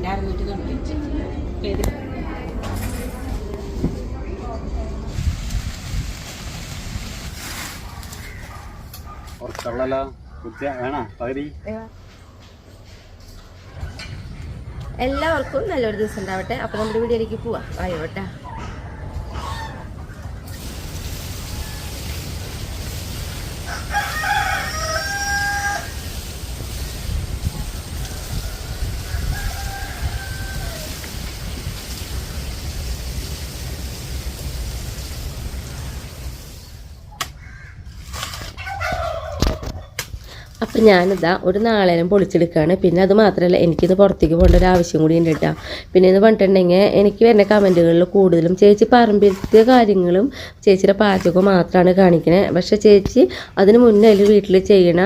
2695 എല്ലാവർക്കും നല്ലൊരു ദിവസം ഉണ്ടാവട്ടെ. അപ്പൊ നമ്മുടെ വീഡിയോയിലേക്ക് പോവാം. ആയോട്ടെ. അപ്പം ഞാനിതാ ഒരു നാളേരം പൊളിച്ചെടുക്കുകയാണ്. പിന്നെ അത് മാത്രമല്ല, എനിക്കിത് പുറത്തേക്ക് പോകേണ്ട ഒരു ആവശ്യം കൂടി ഉണ്ട് കേട്ടോ. പിന്നെ എന്ന് പറഞ്ഞിട്ടുണ്ടെങ്കിൽ എനിക്ക് വരുന്ന കമൻറ്റുകളിൽ കൂടുതലും ചേച്ചി പറമ്പിലത്തെ കാര്യങ്ങളും ചേച്ചിയുടെ പാചകവും മാത്രമാണ് കാണിക്കുന്നത്. പക്ഷേ ചേച്ചി അതിന് മുന്നേ വീട്ടിൽ ചെയ്യണ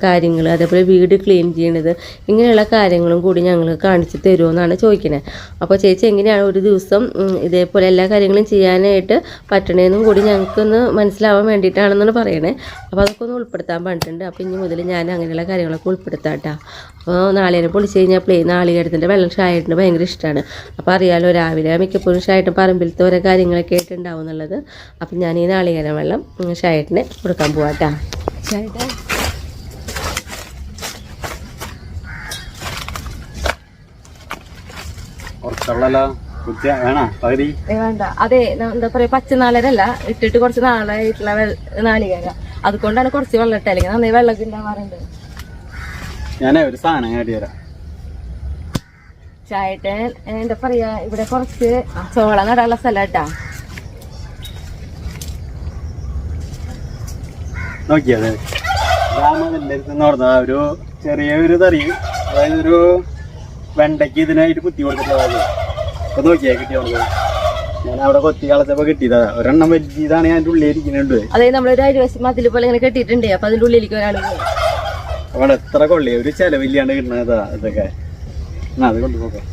കാര്യങ്ങൾ, അതേപോലെ വീട് ക്ലീൻ ചെയ്യണത്, ഇങ്ങനെയുള്ള കാര്യങ്ങളും കൂടി ഞങ്ങൾ കാണിച്ച് തരുമെന്നാണ് ചോദിക്കുന്നത്. അപ്പോൾ ചേച്ചി എങ്ങനെയാണ് ഒരു ദിവസം ഇതേപോലെ എല്ലാ കാര്യങ്ങളും ചെയ്യാനായിട്ട് പറ്റണേന്നും കൂടി ഞങ്ങൾക്കൊന്ന് മനസ്സിലാവാൻ വേണ്ടിയിട്ടാണെന്നാണ് പറയണേ. അപ്പോൾ അതൊക്കെ ഒന്ന് ഉൾപ്പെടുത്താൻ പറഞ്ഞിട്ടുണ്ട്. അപ്പോൾ ഇനി മുതൽ ഞാൻ അങ്ങനെയുള്ള കാര്യങ്ങളൊക്കെ ഉൾപ്പെടുത്താം കേട്ടോ. അപ്പോൾ നാളികേരം പൊളിച്ച് കഴിഞ്ഞാൽ നാളികേരത്തിൻ്റെ വെള്ളം ഷായേട്ടന് ഭയങ്കര ഇഷ്ടമാണ്. അപ്പോൾ അറിയാലോ, രാവിലെ മിക്കപ്പോഴും ഷായേട്ടൻ പറമ്പിലത്തെ ഓരോ കാര്യങ്ങളൊക്കെ ആയിട്ടുണ്ടാവും എന്നുള്ളത്. അപ്പം ഞാൻ ഈ നാളികേരം വെള്ളം ഷായേട്ടന് കൊടുക്കാൻ പോവാം കേട്ടോ. ഷായേട്ടൻ വേണ്ട, അതെ എന്താ പറയാ, പച്ചനാളരല്ല ഇട്ടിട്ട് കുറച്ച് നാളായിട്ടുള്ള നാളികേര, അതുകൊണ്ടാണ് കുറച്ച് വെള്ളം ഇട്ട, അല്ലെങ്കിൽ നന്നായി വെള്ളമൊക്കെ ഉണ്ടാവാറുണ്ട്. ഞാനേ ഒരു സാധനം കാട്ടിത്തരാം. ചായട്ടൻ എന്താ പറയാ, ഇവിടെ കുറച്ച് ചോളം നടാനുള്ള സ്ഥലം കേട്ടാ. നോക്കിയത് ഒരു ചെറിയൊരു തറി, അതായത് ഒരു വെണ്ടയ്ക്ക് ഇതിനായിട്ട് കുത്തി കൊടുത്തിട്ടുള്ളത്. അപ്പൊ നോക്കിയാ കിട്ടിയോളൂ. ഞാൻ അവിടെ കൊത്തി കളച്ചപ്പോ കിട്ടിയതാ. ഒരെണ്ണം വലിയതാണ് ഞാൻ ഉള്ളിൽ ഇരിക്കുന്നുണ്ട്. അതായത് നമ്മളൊരു അരിവശം മതിൽ പോലെ ഇങ്ങനെ കെട്ടിയിട്ടുണ്ട്. അപ്പൊ അതിന്റെ ഉള്ളിലേക്ക് ഒരാൾ അവിടെ എത്ര കൊള്ളി, ഒരു ചെലവില്ലാണ്ട് കിട്ടണതാ ഇതൊക്കെ. അത് കൊണ്ടുപോകാം.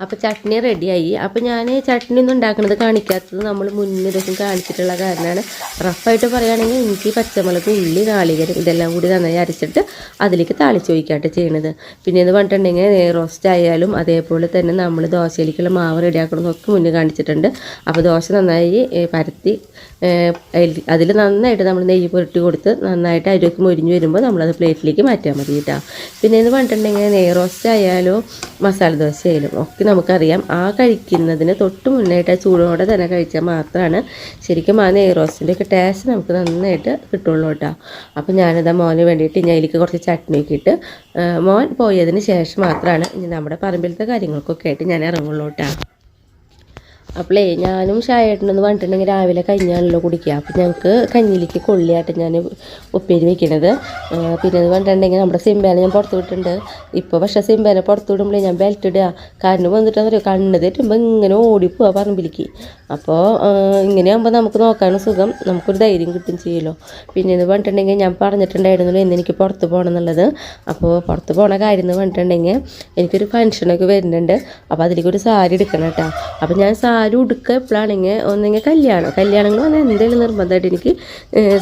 അപ്പോൾ ചട്നി റെഡിയായി. അപ്പോൾ ഞാൻ ചട്നി ഒന്നും ഉണ്ടാക്കുന്നത് കാണിക്കാത്തത് നമ്മൾ മുന്നേ ദിവസം കാണിച്ചിട്ടുള്ള കാരണമാണ്. റഫായിട്ട് പറയുകയാണെങ്കിൽ എനിക്ക് പച്ചമുളക്, ഉള്ളി, നാളികേരം ഇതെല്ലാം കൂടി നന്നായി അരച്ചിട്ട് അതിലേക്ക് താളിച്ച് ഒഴിക്കാട്ട് ചെയ്യണത്. പിന്നെ എന്ന് പറഞ്ഞിട്ടുണ്ടെങ്കിൽ റോസ്റ്റ് ആയാലും അതേപോലെ തന്നെ നമ്മൾ ദോശയിലേക്കുള്ള മാവ് റെഡിയാക്കണമെന്നൊക്കെ മുന്നേ കാണിച്ചിട്ടുണ്ട്. അപ്പോൾ ദോശ നന്നായി പരത്തി അതിൽ നന്നായിട്ട് നമ്മൾ നെയ്യ് പുരട്ടി കൊടുത്ത് നന്നായിട്ട് അരിയൊക്കെ മൊരിഞ്ഞ് വരുമ്പോൾ നമ്മളത് പ്ലേറ്റിലേക്ക് മാറ്റാൻ മതി കേട്ടോ. പിന്നെ എന്ന് പറഞ്ഞിട്ടുണ്ടെങ്കിൽ നെയ് റോസ്റ്റ് ആയാലും മസാല ദോശ ആയാലും ഒക്കെ നമുക്കറിയാം, ആ കഴിക്കുന്നതിന് തൊട്ട് മുന്നായിട്ട് ആ ചൂടോടെ തന്നെ കഴിച്ചാൽ മാത്രമാണ് ശരിക്കും ആ നെയ് റോസ്റ്റിൻ്റെ ഒക്കെ ടേസ്റ്റ് നമുക്ക് നന്നായിട്ട് കിട്ടുള്ളൂ കേട്ടോ. അപ്പോൾ ഞാനിതാ മോന് വേണ്ടിയിട്ട് ഇനി അതിലേക്ക് കുറച്ച് ചട്നി ഒക്കെ ഇട്ട് മോൻ പോയതിന് ശേഷം മാത്രമാണ് ഇനി നമ്മുടെ പറമ്പിലത്തെ കാര്യങ്ങൾക്കൊക്കെ ആയിട്ട് ഞാൻ ഇറങ്ങുള്ളൂ കേട്ടോ. അപ്പോളേ ഞാനും ഷായേട്ടനെന്ന് പറഞ്ഞിട്ടുണ്ടെങ്കിൽ രാവിലെ കഞ്ഞിയാണല്ലോ കുടിക്കുക. അപ്പോൾ ഞങ്ങൾക്ക് കഞ്ഞിലേക്ക് കൊള്ളിയായിട്ട് ഞാൻ ഉപ്പേരി വെക്കണത്. പിന്നെ എന്ന് പറഞ്ഞിട്ടുണ്ടെങ്കിൽ നമ്മുടെ സിംബേനെ ഞാൻ പുറത്ത് വിട്ടിട്ടുണ്ട്. ഇപ്പോൾ പക്ഷേ സിംബേനെ പുറത്ത് വിടുമ്പോഴേ ഞാൻ ബെൽറ്റ് ഇടുക. കാരണം വന്നിട്ടെന്ന് പറയുക, കണ്ണ് തെറ്റുമ്പോൾ ഇങ്ങനെ ഓടിപ്പോവാ പറമ്പിലേക്ക്. അപ്പോൾ ഇങ്ങനെയാകുമ്പോൾ നമുക്ക് നോക്കാനും സുഖം, നമുക്കൊരു ധൈര്യം കിട്ടും ചെയ്യുമല്ലോ. പിന്നെ എന്ന് പറഞ്ഞിട്ടുണ്ടെങ്കിൽ ഞാൻ പറഞ്ഞിട്ടുണ്ടായിരുന്നല്ലോ ഇന്ന് എനിക്ക് പുറത്ത് പോകണം എന്നുള്ളത്. അപ്പോൾ പുറത്ത് പോകണ കാര്യം എന്ന് പറഞ്ഞിട്ടുണ്ടെങ്കിൽ എനിക്കൊരു ഫംഗ്ഷനൊക്കെ വരുന്നുണ്ട്. അപ്പോൾ അതിലേക്കൊരു സാരി എടുക്കണം കേട്ടോ. അപ്പോൾ ഞാൻ സാരി ഉടുക്കുക എപ്പോഴാണെങ്കിൽ ഒന്നെങ്കിൽ കല്യാണങ്ങൾ വന്നാൽ എന്തെങ്കിലും നിർബന്ധമായിട്ട് എനിക്ക്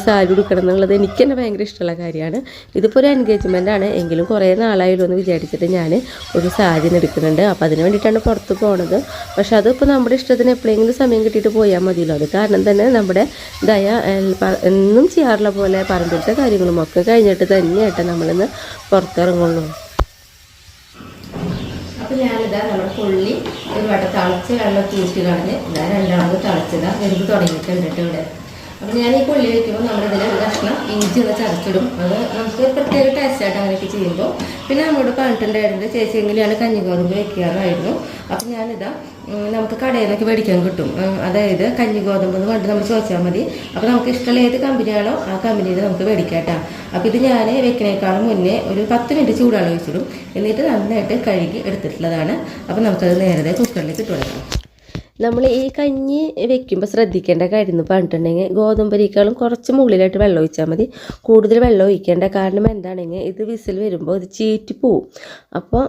സാരി ഉടുക്കണം എന്നുള്ളത് എനിക്ക് തന്നെ ഭയങ്കര ഇഷ്ടമുള്ള കാര്യമാണ്. ഇതിപ്പോൾ ഒരു എൻഗേജ്മെൻ്റ് ആണ്, എങ്കിലും കുറേ നാളായാലും എന്ന് വിചാരിച്ചിട്ട് ഞാൻ ഒരു സാരി എടുക്കുന്നുണ്ട്. അപ്പോൾ അതിന് വേണ്ടിയിട്ടാണ് പുറത്ത് പോണത്. പക്ഷെ അതിപ്പോൾ നമ്മുടെ ഇഷ്ടത്തിന് എപ്പോഴെങ്കിലും സമയം കിട്ടിയിട്ട് പോയാൽ മതിയല്ലോ. അത് കാരണം തന്നെ നമ്മുടെ എന്നും ചെയ്യാറുള്ള പോലെ പറമ്പിലത്തെ കാര്യങ്ങളും ഒക്കെ കഴിഞ്ഞിട്ട് തന്നെയായിട്ട് നമ്മളിന്ന് പുറത്തിറങ്ങുള്ളൂ. അപ്പോൾ ഞാനിതാ നമ്മുടെ പുള്ളി ഒരുപാട് തിളച്ച് വെള്ളം കൂട്ടി കളഞ്ഞ് ഇതാ രണ്ടാമത് തിളച്ചതാ വെറുതെ തുടങ്ങിയിട്ടുണ്ട് ഇവിടെ. അപ്പോൾ ഞാൻ ഈ പുള്ളി വയ്ക്കുമ്പോൾ നമ്മളിതിൽ ഒരു കഷ്ണം ഇഞ്ചി ഒന്ന് ചതച്ചിടും. അത് നമുക്ക് പ്രത്യേക ടേസ്റ്റായിട്ട് അങ്ങനെയൊക്കെ ചെയ്യുമ്പോൾ. പിന്നെ നമ്മളോട് പറഞ്ഞിട്ടുണ്ടായിരുന്നത് ചേച്ചി എങ്ങനെയാണ് കഞ്ഞിഗോതമ്പ് വയ്ക്കാറായിരുന്നു. അപ്പം ഞാനിതാ നമുക്ക് കടയിൽ നിന്നൊക്കെ മേടിക്കാൻ കിട്ടും. അതായത് കഞ്ഞിഗോതമ്പ് എന്ന് പറഞ്ഞിട്ട് നമ്മൾ ചോദിച്ചാൽ മതി. അപ്പോൾ നമുക്ക് ഇഷ്ടമുള്ള ഏത് കമ്പനിയാണോ ആ കമ്പനിയിൽ നമുക്ക് മേടിക്കാം കേട്ടോ. അപ്പോൾ ഇത് ഞാൻ വെക്കുന്നേക്കാളും മുന്നേ ഒരു 10 മിനിറ്റ് ചൂടുവെള്ളം ഒഴിച്ചിടും. എന്നിട്ട് നന്നായിട്ട് കഴുകി എടുത്തിട്ടുള്ളതാണ്. അപ്പോൾ നമുക്കത് നേരത്തെ കുക്കറിലേക്ക് ഇട്ട് കൊടുക്കാം. നമ്മൾ ഈ കഞ്ഞി വെക്കുമ്പോൾ ശ്രദ്ധിക്കേണ്ട കാര്യം എന്ന് പറഞ്ഞിട്ടുണ്ടെങ്കിൽ ഗോതമ്പരിക്കാളും കുറച്ച് മുകളിലായിട്ട് വെള്ളം ഒഴിച്ചാൽ മതി. കൂടുതൽ വെള്ളം ഒഴിക്കേണ്ട. കാരണം എന്താണെങ്കിൽ ഇത് വിസിൽ വരുമ്പോൾ ഇത് ചീറ്റി പോവും. അപ്പോൾ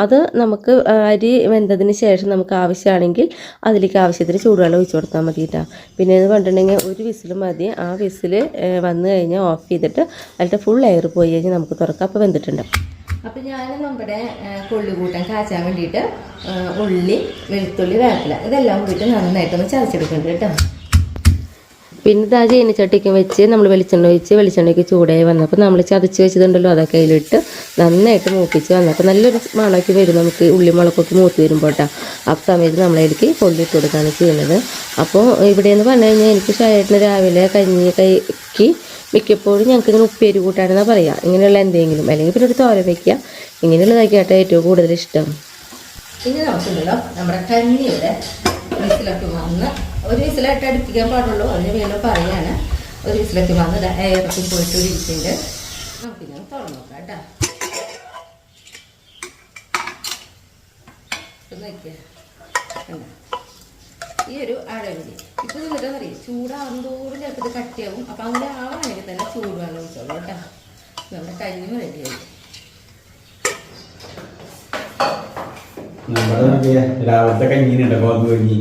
അത് നമുക്ക് അരി വെന്തതിന് ശേഷം നമുക്ക് ആവശ്യമാണെങ്കിൽ അതിലേക്ക് ആവശ്യത്തിന് ചൂടുവെള്ളം ഒഴിച്ച് കൊടുത്താൽ മതി കേട്ടോ. പിന്നെ എന്ന് പറഞ്ഞിട്ടുണ്ടെങ്കിൽ ഒരു വിസിൽ മതി. ആ വിസിൽ വന്നു കഴിഞ്ഞാൽ ഓഫ് ചെയ്തിട്ട് അതിൻ്റെ ഫുൾ എയർ പോയി കഴിഞ്ഞാൽ നമുക്ക് തുറക്കാം. അപ്പോൾ വെന്തിട്ടുണ്ട്. അപ്പോൾ ഞാൻ നമ്മുടെ കൊള്ളുകൂട്ടൻ കാച്ചാൻ വേണ്ടിയിട്ട് ഉള്ളി, വെളുത്തുള്ളി, വേപ്പില ഇതെല്ലാം കൂടിയിട്ട് നന്നായിട്ടൊന്ന് ചതച്ചെടുക്കുന്നുണ്ട് കേട്ടോ. പിന്നെ ഇതാ ചീനച്ചട്ടിക്ക് വെച്ച് നമ്മൾ വെളിച്ചെണ്ണ ഒഴിച്ച് വെളിച്ചെണ്ണയ്ക്ക് ചൂടായി വന്നപ്പോൾ നമ്മൾ ചതച്ച് വെച്ചതുണ്ടല്ലോ അതൊക്കെ അതിലിട്ട് നന്നായിട്ട് മൂപ്പിച്ച് വന്നപ്പോൾ നല്ലൊരു മണമൊക്കെ വരും. നമുക്ക് ഉള്ളി മുളകൊക്കെ മൂത്ത് വരുമ്പോൾ കേട്ടോ. ആ സമയത്ത് നമ്മളതിലേക്ക് കൊള്ളിട്ട് കൊടുക്കുകയാണ് ചെയ്യുന്നത്. അപ്പോൾ ഇവിടെയെന്ന് പറഞ്ഞു കഴിഞ്ഞാൽ എനിക്ക് ഷായേട്ടന് രാവിലെ കഞ്ഞി കൈക്ക് മിക്കപ്പോഴും ഞങ്ങൾക്ക് ഇങ്ങനെ ഉപ്പേരി കൂട്ടാണെന്നാണ് പറയുക. ഇങ്ങനെയുള്ള എന്തെങ്കിലും അല്ലെങ്കിൽ പിന്നെ ഒരു തോര വയ്ക്കുക. ഇങ്ങനെയുള്ളതൊക്കെയായിട്ട് ഏറ്റവും കൂടുതൽ ഇഷ്ടം. പിന്നെ നമുക്കുണ്ടല്ലോ നമ്മുടെ കഞ്ഞിയുടെ വിസിലൊക്കെ വന്ന് ഒരു വിസിലായിട്ട് അടുപ്പിക്കാൻ പാടുള്ളൂ. അതിന് വീണ്ടും പറയാണ്. ഒരു വിസിലൊക്കെ വന്ന് എയറൊക്കെ പോയിട്ട് ഒരു ഇരിക്കുന്നുണ്ട്. നമുക്കിങ്ങനെ തുറന്നു നോക്കാം കേട്ടോ. നോക്കിയാൽ ഈ ഒരു അടവിൽ ഇപ്പോൾ നിന്നിട്ടെന്ന് അറിയാം ചൂടാകും തോറും ചിലപ്പോൾ ഇത് കട്ടിയാവും. അപ്പം അങ്ങനെ ആവാണെങ്കിൽ തന്നെ ചൂടുവെള്ളം ഒഴിച്ചോളൂ കേട്ടോ. നമ്മുടെ കഞ്ഞി റെഡിയായി. രാവിലത്തെ കഞ്ഞീനുണ്ട് ഗോതമ്പ് കഞ്ഞി.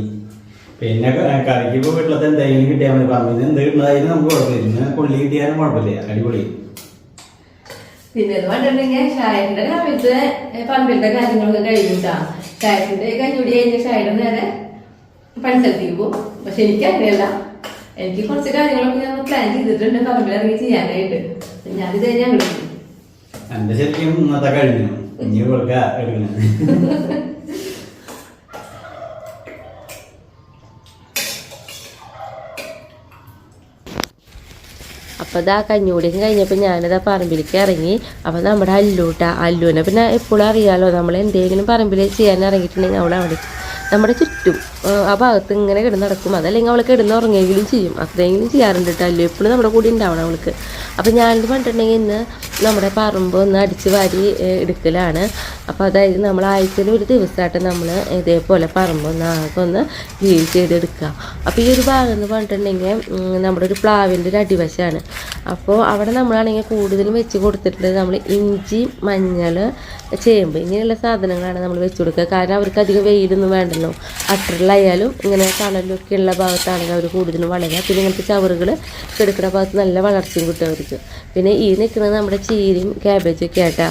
പിന്നെ കറിക്ക് ഇപ്പോൾ വീട്ടിലത്തെ എന്തെങ്കിലും കിട്ടിയാൽ മതി. പറമ്പിൽ എന്ത് കിട്ടുന്നതായാലും നമുക്ക് കുഴപ്പമില്ല. കൊള്ളി കിട്ടിയാലും കുഴപ്പമില്ല, അടിപൊളി. പിന്നെ പറഞ്ഞിട്ടുണ്ടെങ്കിൽ ഷായന്റെ രാവിലത്തെ പറമ്പിലത്തെ കാര്യങ്ങളൊക്കെ കഴിഞ്ഞിട്ടാ. ഷായന്റെ കഞ്ഞുടി കഴിഞ്ഞ ഷായുടെ നേരെ പണിസ്ഥലത്തേക്ക് പോകും. പക്ഷെ എനിക്ക് അങ്ങനെയല്ല. എനിക്ക് കുറച്ച് കാര്യങ്ങളൊക്കെ ഞാൻ പ്ലാൻ ചെയ്തിട്ടുണ്ട് പറമ്പിലിറങ്ങി ചെയ്യാനായിട്ട്. ഞാനിത് കഴിഞ്ഞാൽ കിട്ടും. എന്റെ ശരിക്കും ഇന്നത്തെ കഴിഞ്ഞു. ഇനി എടുക്കണം. അപ്പോൾ ഇതാ കഞ്ഞൂടിയും കഴിഞ്ഞപ്പോൾ ഞാനിതാ പറമ്പിലേക്ക് ഇറങ്ങി. അപ്പോൾ നമ്മുടെ അല്ലുവിനെ പിന്നെ എപ്പോഴും അറിയാമല്ലോ, നമ്മൾ എന്തെങ്കിലും പറമ്പിൽ ചെയ്യാൻ ഇറങ്ങിയിട്ടുണ്ടെങ്കിൽ അവിടെ നമ്മുടെ ചുറ്റും ആ ഭാഗത്ത് ഇങ്ങനെ കിടന്ന് നടക്കും. അതല്ലെങ്കിൽ അവൾ കിടന്നുറങ്ങുകയെങ്കിലും ചെയ്യും. അത്രയെങ്കിലും ചെയ്യാറുണ്ട് കേട്ടോ. അല്ലു എപ്പോഴും നമ്മുടെ കൂടെ ഉണ്ടാവണം അവൾക്ക്. അപ്പോൾ ഞാനിത് പറഞ്ഞിട്ടുണ്ടെങ്കിൽ ഇന്ന് നമ്മുടെ പറമ്പ് ഒന്ന് അടിച്ച് വാരി എടുക്കലാണ്. അപ്പോൾ അതായത് നമ്മൾ ആഴ്ചയിൽ ഒരു ദിവസമായിട്ട് നമ്മൾ ഇതേപോലെ പറമ്പ് ഒന്ന് ക്ലീൻ ചെയ്തെടുക്കുക. അപ്പോൾ ഈ ഒരു ഭാഗം എന്ന് പറഞ്ഞിട്ടുണ്ടെങ്കിൽ നമ്മുടെ ഒരു പ്ലാവിൻ്റെ ഒരു അടിവശമാണ്. അപ്പോൾ അവിടെ നമ്മളാണെങ്കിൽ കൂടുതലും വെച്ച് കൊടുത്തിട്ടുള്ളത് നമ്മൾ ഇഞ്ചി, മഞ്ഞൾ, ചേമ്പ് ഇങ്ങനെയുള്ള സാധനങ്ങളാണ് നമ്മൾ വെച്ച് കൊടുക്കുക. കാരണം അവർക്ക് അധികം വെയിലൊന്നും വേണ്ടല്ലോ. അട്ടറിലായാലും ഇങ്ങനെ തണലൊക്കെ ഉള്ള ഭാഗത്താണെങ്കിൽ അവർ കൂടുതലും വളരുക. പിന്നെ ഇങ്ങനത്തെ ചവറുകൾ കിടക്കുന്ന ഭാഗത്ത് നല്ല വളർച്ചയും കിട്ടും അവർക്ക്. പിന്നെ ഈ നിൽക്കുന്നത് നമ്മുടെ ചീരയും ക്യാബേജൊക്കെ ആയിട്ടാ.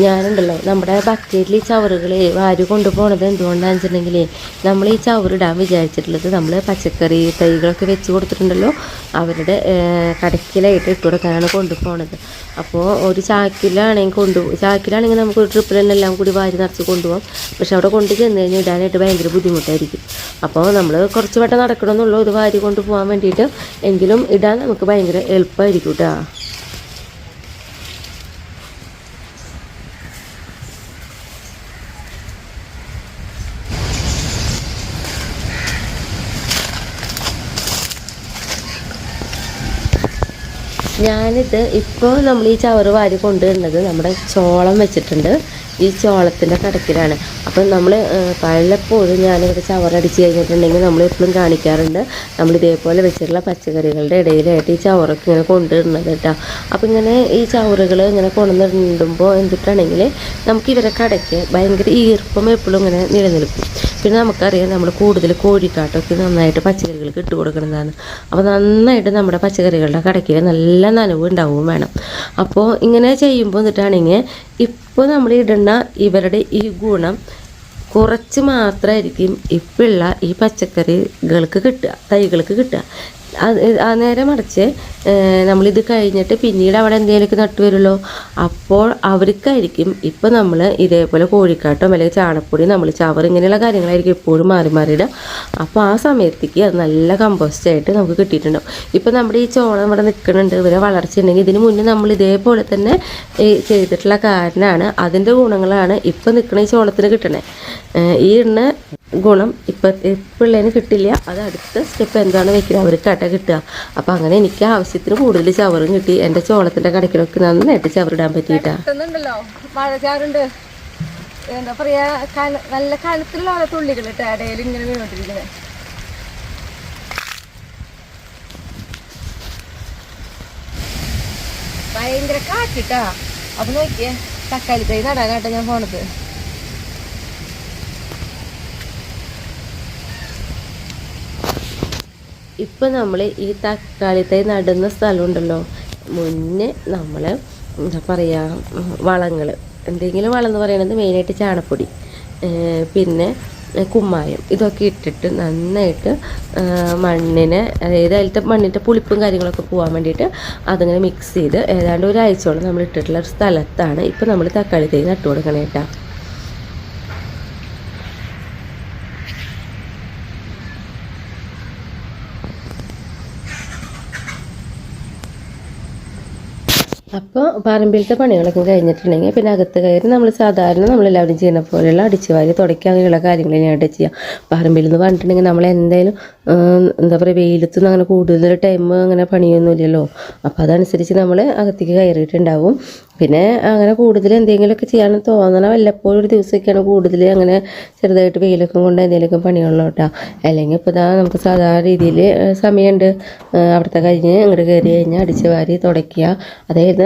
ഞാനുണ്ടല്ലോ നമ്മുടെ ബക്കറ്റിൽ ഈ ചവറുകൾ വാരി കൊണ്ടുപോകണത് എന്തുകൊണ്ടാണെന്ന് വെച്ചിട്ടുണ്ടെങ്കിൽ നമ്മൾ ഈ ചവറിടാൻ വിചാരിച്ചിട്ടുള്ളത് നമ്മൾ പച്ചക്കറി തൈകളൊക്കെ വെച്ച് കൊടുത്തിട്ടുണ്ടല്ലോ അവരുടെ കടക്കിലായിട്ട് ഇട്ട് കൊടുക്കാനാണ് കൊണ്ടുപോകണത്. അപ്പോൾ ഒരു ചാക്കിലാണെങ്കിൽ നമുക്ക് ഒരു ട്രിപ്പിൽ തന്നെ എല്ലാം കൂടി വാരി നിറച്ച് കൊണ്ടുപോകാം. പക്ഷെ അവിടെ കൊണ്ട് ചെന്ന് കഴിഞ്ഞാൽ ഇടാനായിട്ട് ഭയങ്കര ബുദ്ധിമുട്ടായിരിക്കും. അപ്പോൾ നമ്മൾ കുറച്ച് വട്ടം നടക്കണമെന്നുള്ളൂ ഇത് വാരി കൊണ്ടുപോകാൻ വേണ്ടിയിട്ട്. എങ്കിലും ഇടാൻ നമുക്ക് ഭയങ്കര എളുപ്പമായിരിക്കും കേട്ടോ. ഞാനിത് ഇപ്പോൾ നമ്മൾ ഈ ചവറ് വാരി കൊണ്ടുവരുന്നത് നമ്മുടെ ചോളം വെച്ചിട്ടുണ്ട്. ഈ ചോളത്തിൻ്റെ കടക്കിലാണ്. അപ്പം നമ്മൾ പലപ്പോഴും ഞാനിവിടെ ചവറടിച്ച് കഴിഞ്ഞിട്ടുണ്ടെങ്കിൽ നമ്മൾ എപ്പോഴും കാണിക്കാറുണ്ട് നമ്മൾ ഇതേപോലെ വെച്ചിട്ടുള്ള പച്ചക്കറികളുടെ ഇടയിലായിട്ട് ഈ ചവറൊക്കെ ഇങ്ങനെ കൊണ്ടുവരുന്നത് കേട്ടോ. അപ്പം ഇങ്ങനെ ഈ ചവറുകൾ ഇങ്ങനെ കൊണ്ടുവന്നിടുമ്പോൾ എന്തിട്ടാണെങ്കിൽ നമുക്ക് ഇവരെ കടയ്ക്ക് ഭയങ്കര ഈർപ്പം എപ്പോഴും ഇങ്ങനെ നിലനിൽക്കും. പിന്നെ നമുക്കറിയാം നമ്മൾ കൂടുതൽ കോഴിക്കാട്ടൊക്കെ നന്നായിട്ട് പച്ചക്കറികൾക്ക് ഇട്ട് കൊടുക്കുന്നതാണ്. അപ്പോൾ നന്നായിട്ട് നമ്മുടെ പച്ചക്കറികളുടെ കടയ്ക്ക് നല്ല നനവ് ഉണ്ടാവുകയും വേണം. അപ്പോൾ ഇങ്ങനെ ചെയ്യുമ്പോൾ എന്നിട്ടാണെങ്കിൽ ഇപ്പോൾ നമ്മൾ ഇടുന്ന ഇവരുടെ ഈ ഗുണം കുറച്ച് മാത്രമായിരിക്കും ഇപ്പോഴുള്ള ഈ പച്ചക്കറികൾക്ക് കിട്ടുക, തൈകൾക്ക് കിട്ടുക. നേരെ മറിച്ച് നമ്മളിത് കഴിഞ്ഞിട്ട് പിന്നീട് അവിടെ എന്തെങ്കിലുമൊക്കെ നട്ടു വരുമല്ലോ, അപ്പോൾ അവർക്കായിരിക്കും ഇപ്പം നമ്മൾ ഇതേപോലെ കോഴിക്കാട്ടോ അല്ലെങ്കിൽ ചാണപ്പൊടി നമ്മൾ ചവർ ഇങ്ങനെയുള്ള കാര്യങ്ങളായിരിക്കും എപ്പോഴും മാറി മാറിയിടുക. അപ്പോൾ ആ സമയത്തേക്ക് അത് നല്ല കമ്പോസ്റ്റായിട്ട് നമുക്ക് കിട്ടിയിട്ടുണ്ടാവും. ഇപ്പം നമ്മുടെ ഈ ചോളം ഇവിടെ നിൽക്കുന്നുണ്ട്, ഇവരെ വളർച്ച ഉണ്ടെങ്കിൽ ഇതിന് മുന്നേ നമ്മൾ ഇതേപോലെ തന്നെ ചെയ്തിട്ടുള്ള കാരണമാണ് അതിൻ്റെ ഗുണങ്ങളാണ് ഇപ്പം നിൽക്കുന്ന ഈ ചോളത്തിന് കിട്ടണേ. ഈ ഇടുന്ന ഗുണം ഇപ്പോഴുള്ളതിന് കിട്ടില്ല. അത് അടുത്ത സ്റ്റെപ്പ് എന്താണ് വെക്കുന്നത് അവർക്കാട്ട കിട്ടുക. അപ്പോൾ അങ്ങനെ എനിക്ക് ആവശ്യത്തിന് കൂടുതൽ ചവറും കിട്ടി. എൻ്റെ ചോളത്തിൻ്റെ കടക്കിലൊക്കെ നന്നായിട്ട് ചവറിടാൻ പറ്റിയിട്ടാണല്ലോ. മഴച്ചാറുണ്ട്, എന്താ പറയാ, നല്ല കനത്തിലുള്ള ഓരോ തുള്ളികൾ ഇട്ട് ഇടയിൽ ഇങ്ങനെ വീണോണ്ടിരിക്കുന്നത്. ഭയങ്കര കാറ്റിട്ടാ. അപ്പൊ നോക്കിയേ, തക്കാളി തൈ നടാനാട്ടോ ഞാൻ പോണത്. ഇപ്പം നമ്മൾ ഈ തക്കാളി തൈ നടുന്ന സ്ഥലമുണ്ടല്ലോ, മുന്നേ നമ്മൾ എന്താ പറയുക വളങ്ങൾ എന്തെങ്കിലും വളം എന്ന് പറയുന്നത് മെയിനായിട്ട് ചാണപ്പൊടി, പിന്നെ കുമ്മായം ഇതൊക്കെ ഇട്ടിട്ട് നന്നായിട്ട് മണ്ണിനെ, അതായത് അതിലത്തെ മണ്ണിൻ്റെ പുളിപ്പും കാര്യങ്ങളൊക്കെ പോകാൻ വേണ്ടിയിട്ട് അതിങ്ങനെ മിക്സ് ചെയ്ത് ഏതാണ്ട് ഒരാഴ്ചയോളം നമ്മൾ ഇട്ടിട്ടുള്ള ഒരു സ്ഥലത്താണ് ഇപ്പം നമ്മൾ തക്കാളി തൈ നട്ടു കൊടുക്കണേ കേട്ടോ. അപ്പോൾ പറമ്പിലത്തെ പണികളൊക്കെ കഴിഞ്ഞിട്ടുണ്ടെങ്കിൽ പിന്നെ അകത്ത് കയറി നമ്മൾ സാധാരണ നമ്മളെല്ലാവരും ചെയ്യുന്ന പോലെയുള്ള അടിച്ചുവാരി തുടയ്ക്കുക അങ്ങനെയുള്ള കാര്യങ്ങൾ തന്നെയായിട്ട് ചെയ്യുക. പറമ്പിൽ എന്ന് പറഞ്ഞിട്ടുണ്ടെങ്കിൽ നമ്മൾ എന്തായാലും എന്താ പറയുക വെയിലത്തൊന്നും അങ്ങനെ കൂടുതൽ ടൈം അങ്ങനെ പണിയൊന്നുമില്ലല്ലോ. അപ്പോൾ അതനുസരിച്ച് നമ്മൾ അകത്തേക്ക് കയറിയിട്ടുണ്ടാവും. പിന്നെ അങ്ങനെ കൂടുതൽ എന്തെങ്കിലുമൊക്കെ ചെയ്യാൻ തോന്നണം വല്ലപ്പോഴും ഒരു ദിവസമൊക്കെയാണ് കൂടുതൽ അങ്ങനെ ചെറുതായിട്ട് വെയിലൊക്കെ കൊണ്ട് എന്തെങ്കിലുമൊക്കെ പണികളോ കേട്ടോ. അല്ലെങ്കിൽ ഇപ്പോൾ ഇതാ നമുക്ക് സാധാരണ രീതിയിൽ സമയമുണ്ട്. അവിടുത്തെ കഴിഞ്ഞ് ഇങ്ങോട്ട് കയറി കഴിഞ്ഞാൽ അടിച്ച് വാരി തുടയ്ക്കുക. അതായത്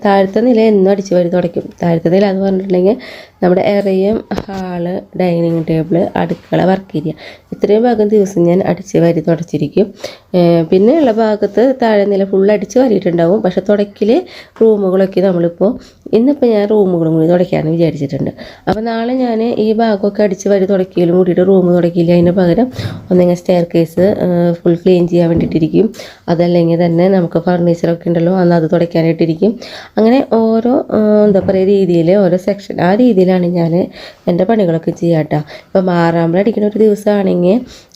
താഴത്തെ നില എന്നും അടിച്ച് വാരി തുടയ്ക്കും. താഴത്തെ നില എന്ന് പറഞ്ഞിട്ടുണ്ടെങ്കിൽ നമ്മുടെ എറിയും, ഹാള്, ഡൈനിങ് ടേബിള്, അടുക്കള, വർക്ക് ഏരിയ ഇത്രയും ഭാഗം ദിവസം ഞാൻ അടിച്ച് വാരി തുടച്ചിരിക്കും. പിന്നെ ഉള്ള ഭാഗത്ത് താഴെ നില ഫുൾ അടിച്ച് വാരിയിട്ടുണ്ടാവും. പക്ഷെ തുടയ്ക്കൽ റൂമുകളൊക്കെ നമ്മളിപ്പോൾ ഇന്നിപ്പോൾ ഞാൻ റൂമുകളും കൂടി തുടയ്ക്കാമെന്ന് വിചാരിച്ചിട്ടുണ്ട്. അപ്പോൾ നാളെ ഞാൻ ഈ ഭാഗമൊക്കെ അടിച്ച് വാരി തുടയ്ക്കലും കൂടിയിട്ട് റൂം തുടയ്ക്കില്ല. അതിന് പകരം ഒന്നെങ്കിൽ സ്റ്റെയർ കേസ് ഫുൾ ക്ലീൻ ചെയ്യാൻ വേണ്ടിയിട്ടിരിക്കും. അതല്ലെങ്കിൽ തന്നെ നമുക്ക് ഫർണിച്ചറൊക്കെ ഉണ്ടല്ലോ അന്ന് അത് തുടയ്ക്കാനായിട്ടിരിക്കും. അങ്ങനെ ഓരോ എന്താ പറയുക രീതിയിൽ ഓരോ സെക്ഷൻ ആ രീതിയിലാണ് ഞാൻ എൻ്റെ പണികളൊക്കെ ചെയ്യാട്ടോ. ഇപ്പോൾ മാറാമ്പഴടിക്കുന്ന ഒരു ദിവസമാണെങ്കിൽ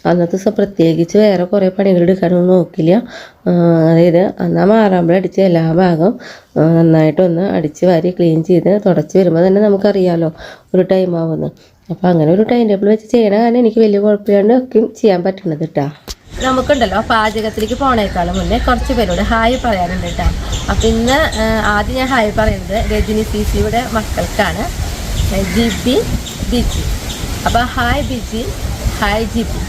അന്നത്തെ ദിവസം പ്രത്യേകിച്ച് വേറെ കുറേ പണികൾ എടുക്കാനൊന്നും നോക്കില്ല. അതായത് അന്നാ മാറാമ്പഴടിച്ച് എല്ലാ ഭാഗം നന്നായിട്ടൊന്ന് അടിച്ച് വാരി ക്ലീൻ ചെയ്ത് തുടച്ച് വരുമ്പോൾ തന്നെ നമുക്കറിയാമല്ലോ ഒരു ടൈം ആവുമെന്ന്. അപ്പോൾ അങ്ങനെ ഒരു ടൈം ടേബിൾ വെച്ച് ചെയ്യണ കാരണം എനിക്ക് വലിയ കുഴപ്പമില്ലാണ്ട് ഒക്കെ ചെയ്യാൻ പറ്റുന്നത് കേട്ടോ. നമുക്കുണ്ടല്ലോ പാചകത്തിലേക്ക് പോണേക്കാളും മുന്നേ കുറച്ച് പേരോട് ഹായ് പറയാനുണ്ട് കേട്ടോ. അപ്പം ഇന്ന് ആദ്യം ഞാൻ ഹായ് പറയുന്നത് രജനി സിസിയുടെ മക്കൾക്കാണ്, ജിബി, ബിജി. അപ്പോൾ ഹായ് ബിജി, ഹായ് ജിബി.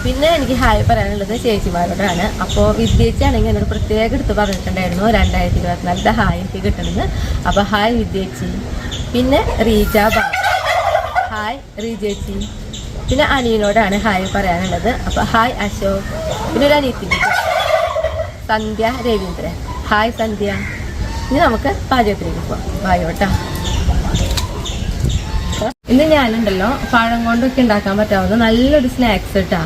പിന്നെ എനിക്ക് ഹായ് പറയാനുള്ളത് ചേച്ചിമാരോടാണ്. അപ്പോൾ വിദ്യേച്ചിയാണെങ്കിൽ എന്നോട് പ്രത്യേകം എടുത്ത് പറഞ്ഞിട്ടുണ്ടായിരുന്നു 2024 ഹായ് എനിക്ക് കിട്ടണമെന്ന്. അപ്പോൾ ഹായ് വിദ്യേച്ചി. പിന്നെ റീജ ബാബു, ഹായ് റീജേച്ചി. പിന്നെ അനിയനോടാണ് ഹായ് പറയാനുള്ളത്. അപ്പോൾ ഹായ് അശോക്. പിന്നെ ഒരു അനിയത്തിൻ്റെ സന്ധ്യ രവീന്ദ്രൻ, ഹായ് സന്ധ്യ. ഇനി നമുക്ക് പാചകത്തിലേക്ക് പോകാം. ബായോട്ടാ. ഇന്ന് ഞാനുണ്ടല്ലോ പഴം കൊണ്ടൊക്കെ ഉണ്ടാക്കാൻ പറ്റാവുന്ന നല്ലൊരു സ്നാക്സ് കേട്ടോ.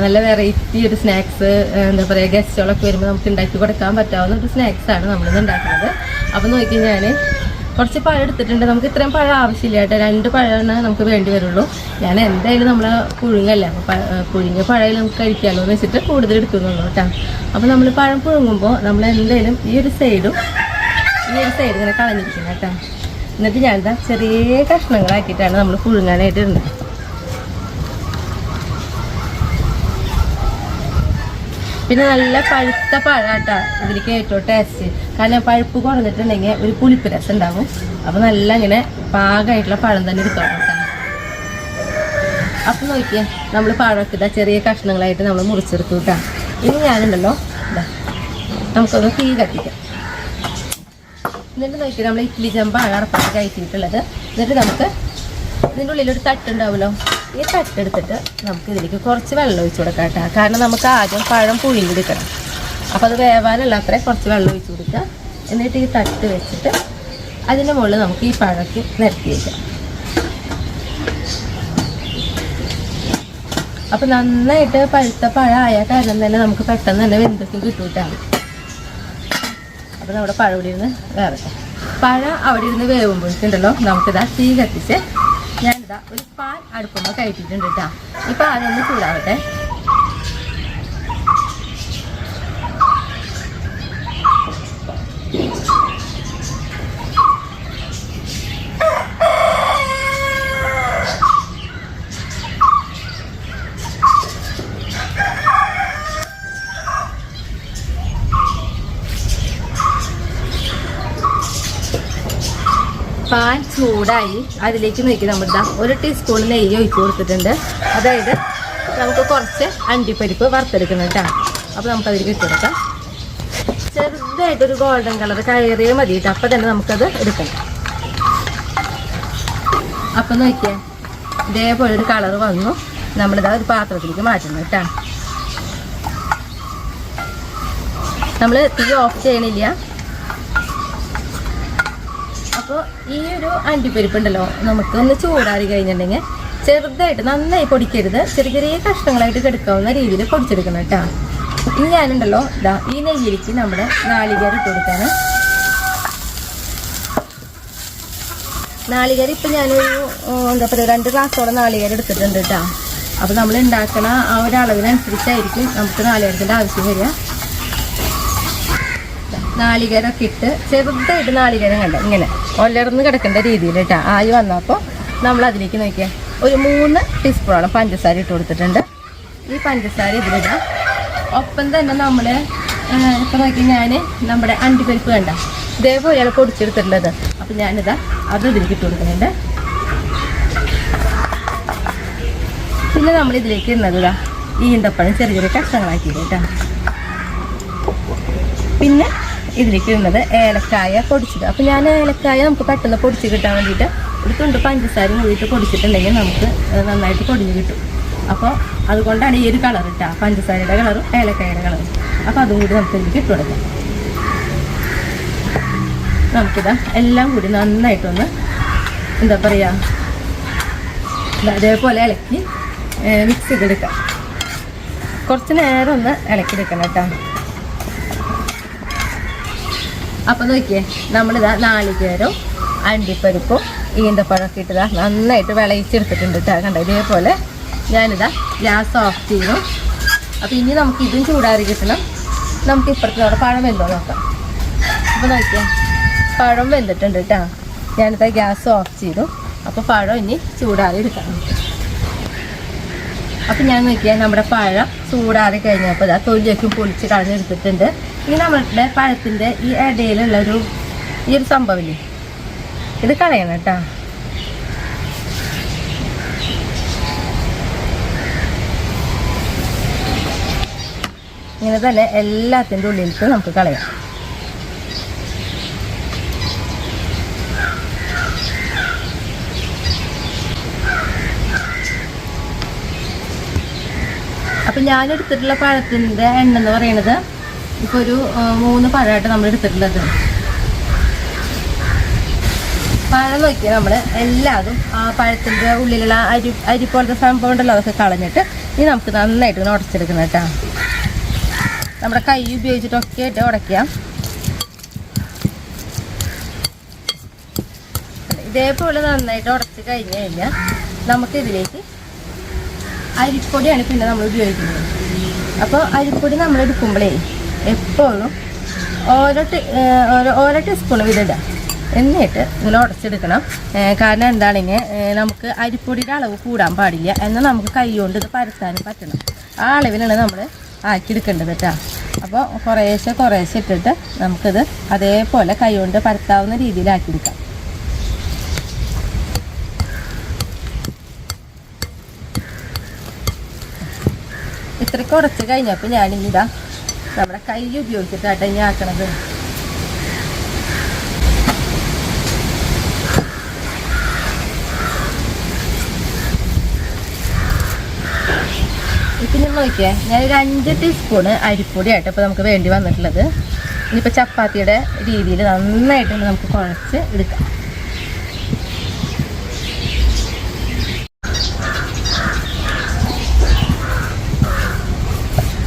നല്ല വെറൈറ്റി ഒരു സ്നാക്സ്, എന്താ പറയുക, ഗസ്റ്റുകളൊക്കെ വരുമ്പോൾ നമുക്ക് ഉണ്ടാക്കി കൊടുക്കാൻ പറ്റാവുന്ന ഒരു സ്നാക്സാണ് നമ്മളിന്ന് ഉണ്ടാക്കുന്നത്. അപ്പോൾ നോക്കി ഞാൻ കുറച്ച് പഴം എടുത്തിട്ടുണ്ട്. നമുക്ക് ഇത്രയും പഴം ആവശ്യമില്ല കേട്ടോ, 2 പഴമാണ് നമുക്ക് വേണ്ടി വരുള്ളൂ. ഞാൻ എന്തായാലും നമ്മൾ പുഴുങ്ങല്ല, അപ്പോൾ പുഴുങ്ങിയ പഴയിൽ നമുക്ക് കഴിക്കാമല്ലോ എന്ന് വെച്ചിട്ട് കൂടുതൽ എടുക്കുന്നുള്ളൂ കേട്ടോ. അപ്പോൾ നമ്മൾ പഴം പുഴുങ്ങുമ്പോൾ നമ്മൾ എന്തായാലും ഈ ഒരു സൈഡ് ഇങ്ങനെ കളഞ്ഞിരിക്കുന്നത് കേട്ടോ. എന്നിട്ട് ഞാനിതാ ചെറിയ കഷ്ണങ്ങളാക്കിയിട്ടാണ് നമ്മൾ പുഴുങ്ങാനായിട്ട് ഇടുന്നത്. പിന്നെ നല്ല പഴുത്ത പഴാട്ടാ ഇതിലേക്ക് ഏറ്റവും ടേസ്റ്റ്. കാരണം പഴുപ്പ് കുറഞ്ഞിട്ടുണ്ടെങ്കിൽ ഒരു പുളിപ്പ് രസം ഉണ്ടാവും. അപ്പോൾ നല്ല ഇങ്ങനെ പാകമായിട്ടുള്ള പഴം തന്നെ എടുക്കാൻ കേട്ടോ. അപ്പം നോക്കിയാൽ നമ്മൾ പഴമൊക്കെ ഇതാ ചെറിയ കഷ്ണങ്ങളായിട്ട് നമ്മൾ മുറിച്ചെടുത്തു കേട്ടോ. ഇനി ഞാനുണ്ടല്ലോ ഇതാ നമുക്കൊന്ന് തീ കത്തിക്കാം. എന്നിട്ട് നോക്കിയാൽ നമ്മൾ ഇഡ്ഡലി ചെമ്പാണ് അടപ്പത്ത് കഴിച്ചിട്ടുള്ളത്. എന്നിട്ട് നമുക്ക് ഇതിൻ്റെ ഉള്ളിലൊരു തട്ടുണ്ടാവുമല്ലോ, ഈ തട്ടെടുത്തിട്ട് നമുക്ക് ഇതിലേക്ക് കുറച്ച് വെള്ളം ഒഴിച്ച് കൊടുക്കാം കേട്ടോ. കാരണം നമുക്ക് ആദ്യം പഴം പുഴുങ്ങിയെടുക്കണം. അപ്പോൾ അത് വേവാനുള്ള അത്രയും കുറച്ച് വെള്ളം ഒഴിച്ച് കൊടുക്കുക. എന്നിട്ട് ഈ തട്ട് വെച്ചിട്ട് അതിൻ്റെ മുകളിൽ നമുക്ക് ഈ പഴമൊക്കെ നിരത്തി വയ്ക്കാം. അപ്പം നന്നായിട്ട് പഴുത്ത പഴമായ കാരണം തന്നെ നമുക്ക് പെട്ടെന്ന് തന്നെ വെന്തൊക്കെ കിട്ടൂട്ടാ. അപ്പം നമ്മുടെ പഴം ഇവിടെ ഇരുന്ന് വേറട്ടെ. പഴം അവിടെ ഇരുന്ന് വേവുമ്പോഴേക്കുണ്ടല്ലോ നമുക്കിതാ തീ കത്തിച്ച് ഞാനിതാ ഒരു പാൻ അടുപ്പുമ്പോൾ കയറ്റിയിട്ടുണ്ട് കേട്ടോ. ഈ പാനൊന്ന് ചൂടാവട്ടെ. പാൻ ചൂടായി അതിലേക്ക് നോക്കി നമ്മളിതാ 1 ടീസ്പൂൺ നെയ്യ് ഒഴിച്ച് കൊടുത്തിട്ടുണ്ട്. അതായത് നമുക്ക് കുറച്ച് അണ്ടിപ്പരിപ്പ് വറുത്തെടുക്കണം കേട്ടോ. അപ്പോൾ നമുക്കതിലേക്ക് ഇട്ടെടുക്കാം. ചെറുതായിട്ടൊരു ഗോൾഡൻ കളർ കയറിയേ മതി കേട്ടോ. അപ്പം തന്നെ നമുക്കത് എടുക്കണം. അപ്പം നോക്കിയേ ഇതേപോലെ ഒരു കളർ വന്നു. നമ്മളിതാ ഒരു പാത്രത്തിലേക്ക് മാറ്റണം കേട്ടോ. നമ്മൾ തീ ഓഫ് ചെയ്യണില്ല. അപ്പോൾ ഈ ഒരു അണ്ടിപ്പരിപ്പുണ്ടല്ലോ നമുക്ക് ഒന്ന് ചൂടാറി കഴിഞ്ഞിട്ടുണ്ടെങ്കിൽ ചെറുതായിട്ട് നന്നായി പൊടിക്കരുത്, ചെറിയ ചെറിയ കഷ്ണങ്ങളായിട്ട് കിടക്കാവുന്ന രീതിയിൽ പൊടിച്ചെടുക്കണം കേട്ടോ. ഇനി ഞാനുണ്ടല്ലോ ഇതാ ഈ നെയ്യിലേക്ക് നമ്മുടെ നാളികേരം ഇട്ട് കൊടുക്കാണ്. നാളികേരം ഇപ്പം ഞാനൊരു എന്താ പറയുക 2 ഗ്ലാസോളം നാളികേരം എടുത്തിട്ടുണ്ട് കേട്ടോ. അപ്പോൾ നമ്മൾ ഉണ്ടാക്കണ ആ ഒരു അളവിനനുസരിച്ചായിരിക്കും നമുക്ക് നാളികേരത്തിൻ്റെ ആവശ്യം വരിക. നാളികേരമൊക്കെ ഇട്ട് ചെറുതായിട്ട് നാളികേരം കണ്ട ഇങ്ങനെ ഒലർന്ന് കിടക്കേണ്ട രീതിയിൽ കേട്ടോ ആയി വന്നപ്പോൾ നമ്മൾ അതിലേക്ക് നോക്കിയാൽ ഒരു 3 ടീസ്പൂണോളം പഞ്ചസാര ഇട്ട് കൊടുത്തിട്ടുണ്ട്. ഈ പഞ്ചസാര ഇതിലിടാം. ഒപ്പം തന്നെ നമ്മൾ ഇപ്പം നോക്കി ഞാൻ നമ്മുടെ അണ്ടിപ്പരിപ്പ് കണ്ട ഇതേപോലെയാണ് പൊടിച്ചെടുത്തിട്ടുള്ളത്. അപ്പം ഞാനിതാ അത് ഇതിലേക്ക് ഇട്ട് കൊടുക്കുന്നുണ്ട്. പിന്നെ നമ്മളിതിലേക്ക് ഇടുന്നത് ഇതാ ഈന്തപ്പഴം ചെറിയ ചെറിയ കഷ്ണങ്ങളാക്കിയിട്ട് കേട്ടോ. പിന്നെ ഇതിലേക്ക് ഇടുന്നത് ഏലക്കായ പൊടിച്ചിട്ട്. അപ്പോൾ ഞാൻ ഏലക്കായ നമുക്ക് പെട്ടെന്ന് പൊടിച്ച് കിട്ടാൻ വേണ്ടിയിട്ട് ഒരു തുണ്ട് പഞ്ചസാരയും കൂടിയിട്ട് പൊടിച്ചിട്ടുണ്ടെങ്കിൽ നമുക്ക് നന്നായിട്ട് പൊടിഞ്ഞ് കിട്ടും. അപ്പോൾ അതുകൊണ്ടാണ് ഈ ഒരു കളർ ഇട്ടാ, പഞ്ചസാരയുടെ കളറും ഏലക്കായയുടെ കളറും. അപ്പോൾ അതും കൂടി നമുക്ക് ഇതിലേക്ക് ഇട്ട് കൊടുക്കാം. നമുക്കിതാ എല്ലാം കൂടി നന്നായിട്ടൊന്ന് എന്താ പറയുക അതേപോലെ ഇളക്കി മിക്സ് ചെയ്തെടുക്കാം. കുറച്ച് നേരം ഒന്ന് ഇളക്കിയെടുക്കണം കേട്ടോ. അപ്പം നോക്കിയേ നമ്മളിതാ നാളികേരവും അണ്ടിപ്പരിപ്പും ഈന്തപ്പഴമൊക്കെ ഇട്ടതാ നന്നായിട്ട് വിളയിച്ചെടുത്തിട്ടുണ്ട് കേട്ടോ. കണ്ടോ ഇതേപോലെ ഞാനിതാ ഗ്യാസ് ഓഫ് ചെയ്യും. അപ്പോൾ ഇനി നമുക്ക് ഇതും ചൂടാറി കിട്ടണം. നമുക്ക് ഇപ്പുറത്തിനോട് പഴം വെന്തോ നോക്കാം. അപ്പോൾ നോക്കിയേ പഴം വെന്തിട്ടുണ്ട് കേട്ടോ. ഞാനിതാ ഗ്യാസ് ഓഫ് ചെയ്തു. അപ്പോൾ പഴം ഇനി ചൂടാറി എടുക്കണം. അപ്പം ഞാൻ നോക്കിയാൽ നമ്മുടെ പഴം ചൂടാറി കഴിഞ്ഞപ്പോൾ ഇതാ തൊലിയൊക്കെ പൊളിച്ച് കളഞ്ഞെടുത്തിട്ടുണ്ട്. ഇനി നമ്മളുടെ പഴത്തിൻ്റെ ഈ ഇടയിലുള്ള ഈ ഒരു സംഭവമില്ലേ ഇത് കളയണം കേട്ടോ. ഇങ്ങനെ തന്നെ എല്ലാത്തിൻ്റെ ഉള്ളിലേക്ക് നമുക്ക് കളയാം. അപ്പം ഞാനെടുത്തിട്ടുള്ള പഴത്തിൻ്റെ എണ്ണ എന്ന് പറയുന്നത് ഇപ്പോൾ ഒരു 3 പഴമായിട്ട് നമ്മൾ എടുത്തിട്ടുള്ളത്. പഴം നോക്കിയാൽ നമ്മൾ എല്ലാതും ആ പഴത്തിൻ്റെ ഉള്ളിലുള്ള അരി പോലത്തെ സംഭവം ഉണ്ടല്ലോ അതൊക്കെ കളഞ്ഞിട്ട് ഇനി നമുക്ക് നന്നായിട്ട് ഉടച്ചെടുക്കണം കേട്ടോ. നമ്മുടെ കൈ ഉപയോഗിച്ചിട്ടൊക്കെ ആയിട്ട് ഉടയ്ക്കാം. ഇതേപോലെ നന്നായിട്ട് ഉടച്ച് കഴിഞ്ഞ് കഴിഞ്ഞാൽ നമുക്കിതിലേക്ക് അരിപ്പൊടിയാണ് പിന്നെ നമ്മൾ ഉപയോഗിക്കുന്നത്. അപ്പോൾ അരിപ്പൊടി നമ്മൾ എടുക്കുമ്പോഴേ എപ്പോഴും ഓരോ ടീസ്പൂൺ വീതിടുക. എന്നിട്ട് ഇങ്ങനെ ഉടച്ചെടുക്കണം. കാരണം എന്താണെങ്കിൽ നമുക്ക് അരിപ്പൊടിയുടെ അളവ് കൂടാൻ പാടില്ല. എന്നാൽ നമുക്ക് കൈ കൊണ്ട് ഇത് പരത്താനും പറ്റണം. ആ അളവിലാണ് നമ്മൾ ആക്കിയെടുക്കേണ്ടത് കേട്ടോ. അപ്പോൾ കുറേശ്ശെ ഇട്ടിട്ട് നമുക്കിത് അതേപോലെ കൈ കൊണ്ട് പരത്താവുന്ന രീതിയിലാക്കിയെടുക്കാം. ഇത്രയ്ക്ക് ഉടച്ച് കഴിഞ്ഞപ്പോൾ ഞാനിതാ നമ്മുടെ കൈ ഉപയോഗിച്ചിട്ടാട്ടെ ഇനി ആക്കണത്. ഇപ്പം ഞാൻ നോക്കിയേ ഞാനൊരു 5 ടീസ്പൂണ് അരിപ്പൊടിയായിട്ട് ഇപ്പോൾ നമുക്ക് വേണ്ടി വന്നിട്ടുള്ളത്. ഇനിയിപ്പോൾ ചപ്പാത്തിയുടെ രീതിയിൽ നന്നായിട്ട് നമുക്ക് കുഴച്ച് എടുക്കാം.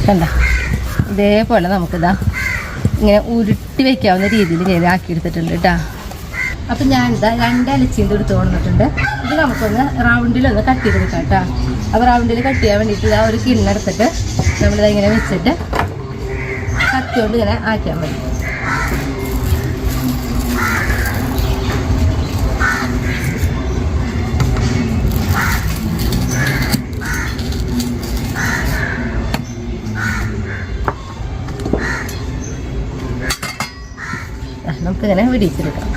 കണ്ട ഇതേപോലെ നമുക്കിതാ ഇങ്ങനെ ഉരുട്ടി വെക്കാവുന്ന രീതിയിൽ ഞാൻ ആക്കിയെടുത്തിട്ടുണ്ട് കേട്ടോ. അപ്പം ഞാനിതാ 2 ഇലച്ചീന്ത് എടുത്ത് കൊണ്ടിട്ടുണ്ട്. ഇത് നമുക്കൊന്ന് റൗണ്ടിലൊന്ന് കട്ട് ചെയ്തെടുക്കാം കേട്ടോ. അപ്പോൾ റൗണ്ടിൽ കട്ട് ചെയ്യാൻ വേണ്ടിയിട്ട് ഇതാ ഒരു കിണ്ണെടുത്തിട്ട് നമ്മളിതാ ഇങ്ങനെ വെച്ചിട്ട് കത്തി കൊണ്ട് ഇങ്ങനെ ആക്കിയാൽ മതി. നമുക്കിങ്ങനെ വിടിച്ചെടുക്കാം.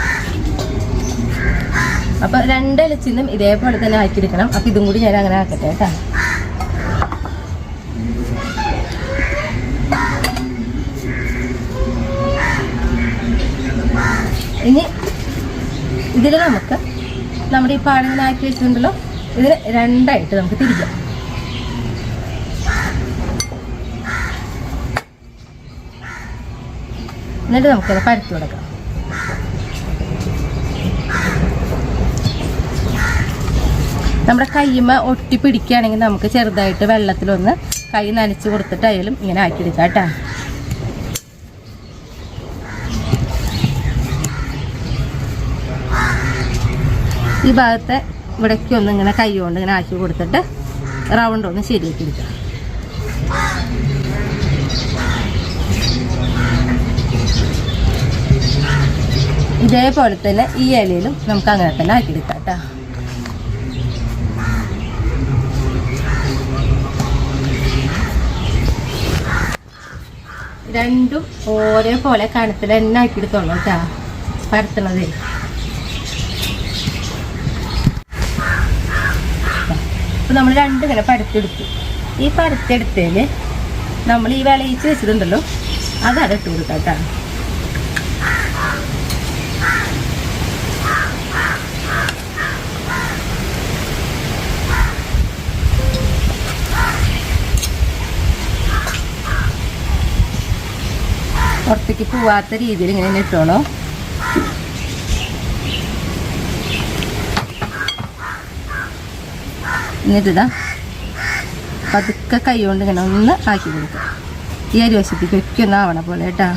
അപ്പോൾ 2 ഇലച്ചിന്നും ഇതേപോലെ തന്നെ ആക്കിയെടുക്കണം. അപ്പോൾ ഇതും കൂടി ഞാൻ അങ്ങനെ ആക്കട്ടെ കേട്ടോ. ഇനി ഇതിൽ നമുക്ക് നമ്മുടെ ഈ പാടങ്ങനെ ആക്കി വെച്ചിട്ടുണ്ടല്ലോ, ഇതിൽ 2ആയിട്ട് നമുക്ക് തിരിക്കാം. എന്നിട്ട് നമുക്കത് പരത്തി കൊടുക്കാം. നമ്മുടെ കൈമ ഒട്ടി പിടിക്കുകയാണെങ്കിൽ നമുക്ക് ചെറുതായിട്ട് വെള്ളത്തിലൊന്ന് കൈ നനച്ച് കൊടുത്തിട്ടായാലും ഇങ്ങനെ ആക്കിയെടുക്കാം കേട്ടോ. ഈ ഭാഗത്തെ ഇവിടേക്ക് ഒന്ന് ഇങ്ങനെ കൈ കൊണ്ട് ഇങ്ങനെ ആക്കി കൊടുത്തിട്ട് റൗണ്ട് ഒന്ന് ശരിയാക്കി എടുക്കാം. ഇതേപോലെ തന്നെ ഈ ഇലയിലും നമുക്ക് അങ്ങനെ തന്നെ ആക്കിയെടുക്കാം കേട്ടോ. രണ്ടും ഒരേപോലെ കനത്തിൽ തന്നെ ആക്കിയെടുത്തോളൂ കേട്ടോ പരത്തണത്. അപ്പോൾ നമ്മൾ രണ്ടും ഇങ്ങനെ പരത്തിയെടുത്തു. ഈ പരത്തിയെടുത്തതിൽ നമ്മൾ ഈ വിളയിച്ച് വെച്ചിട്ടുണ്ടല്ലോ അതാണ് ഇട്ട് കൊടുക്കാം കേട്ടോ. പുറത്തേക്ക് പോവാത്ത രീതിയിൽ ഇങ്ങനെ ഇട്ടോളൂ. എന്നിട്ടിതാ പതുക്കെ കൈ കൊണ്ട് ഇങ്ങനെ ഒന്ന് ആക്കി കൊടുക്കുക. ഈ അരിവശത്തേക്ക് ഒക്കെയൊന്നും ആവണ പോലെ കേട്ടോ.